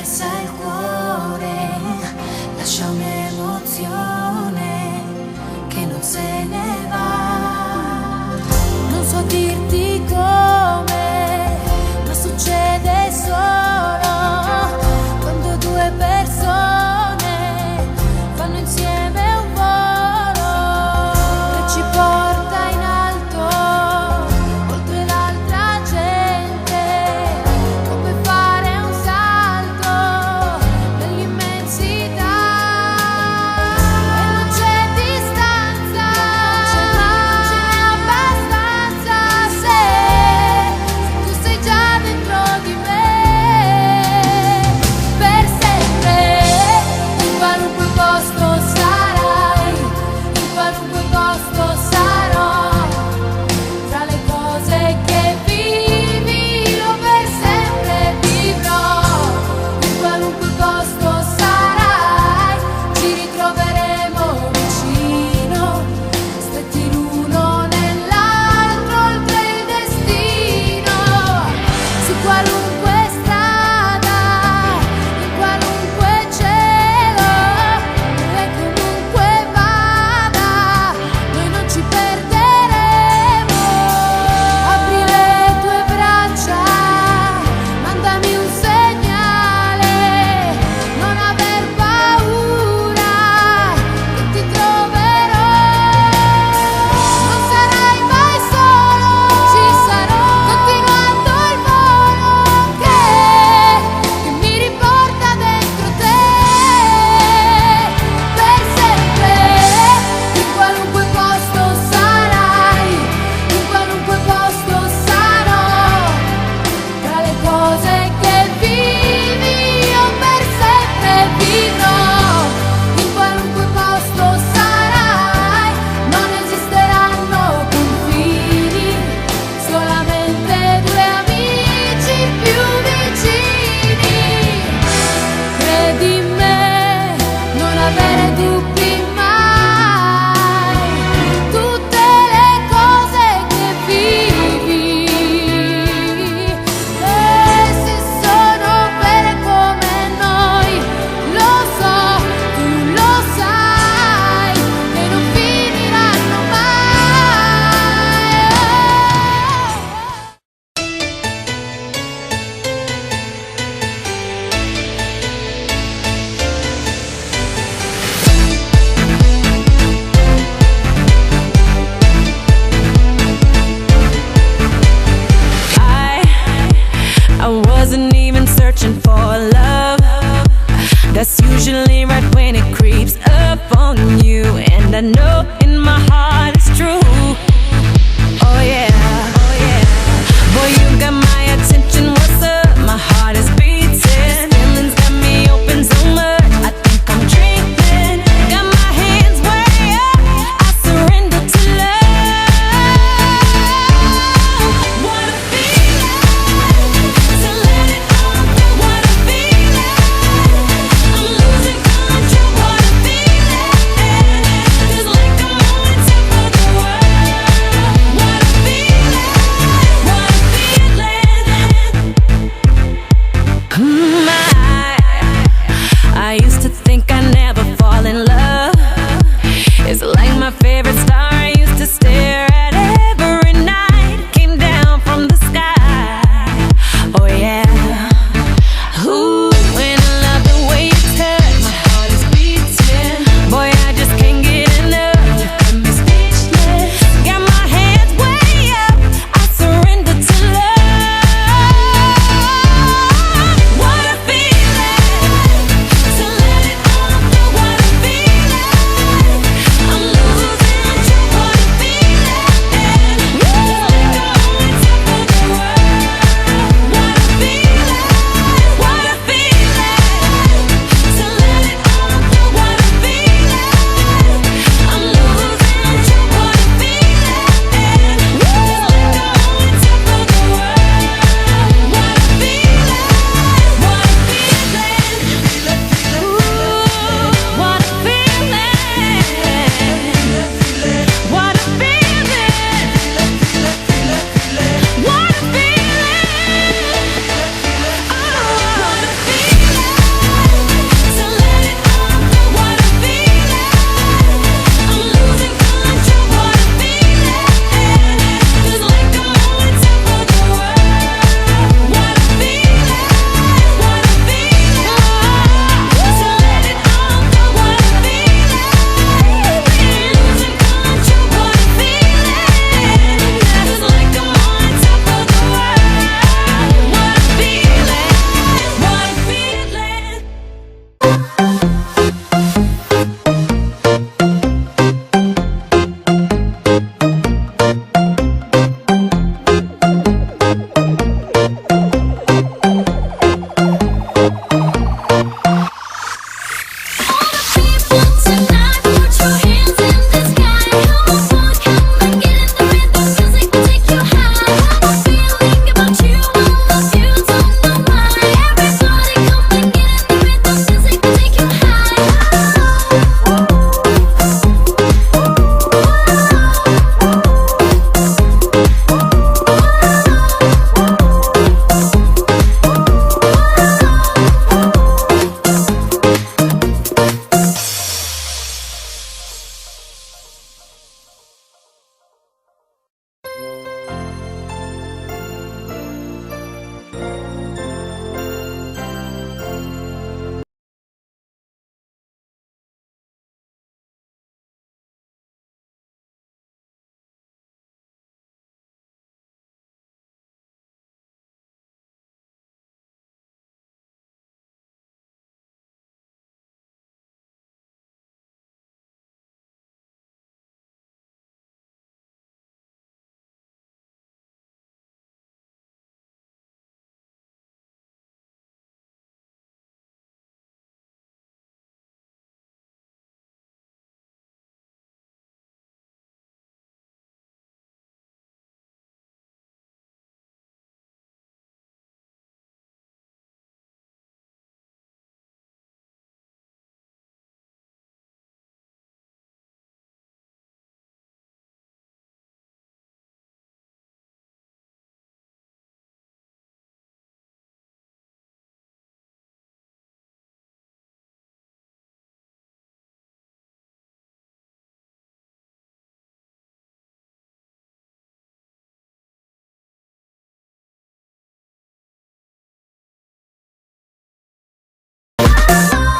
pesa il cuore, lascia un'emozione che non se ne va. Non so dirti come, ma succede solo quando due persone fanno insieme un volo che ci porta in alto, oltre l'altra gente, come fare un salto nell'immensità. E non c'è distanza, ce n'è abbastanza se tu sei già dentro di me, per sempre. In qualunque posto sarai, in qualunque posto sarò, tra le cose che vivi io per sempre vivrò. In qualunque posto sarai, ci ritroveremo vicino, stretti l'uno nell'altro oltre il destino. Su qualunque strada, in qualunque cielo, e comunque vada, noi non ci perderemo. Apri le tue braccia, mandami un segnale, non aver paura, che ti troverò. Non sarai mai solo, ci sarò, continuando il volo che mi riporta dentro te, per sempre. In qualunque posto sarai, in qualunque posto sarò, tra le cose che vivi io per sempre vivrò. In qualunque posto sarai, non esisteranno confini, solamente due amici più vicini. Credi in me, non avere dubbi mai, tutte le cose che vivi, e se sono vere come noi, lo so, tu lo sai, che non finiranno mai. I wasn't even searching for love. That's usually right.